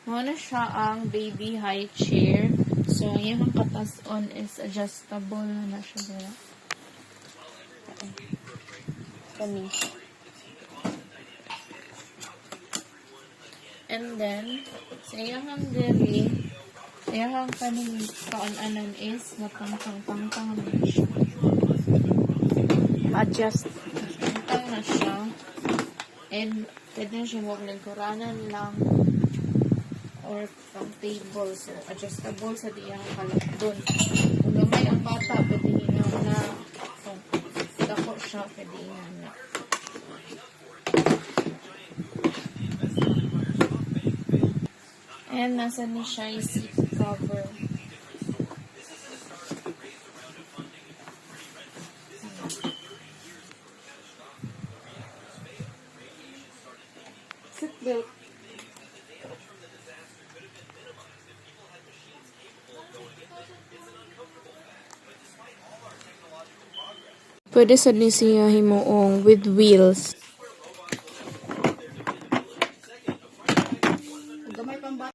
Muna siya ang baby high chair. So, yung katas-on is adjustable na siya dira. Kani. And then, sa iyang diri, iyang kaning kaunanan is matangtang-tangtang na siya. Ma-adjust. Tangtang na siya. And, pwede na siya huwag nagkuranan lang or from table. So, adjustable sa diyang kalakdon. Kung lumay ang bata, pwede hingaw na. So, dako siya, pwede hingaw na. And, nasa ni siya yung seat cover. Seatbelt. Pwede sad ni siya himuong with wheels.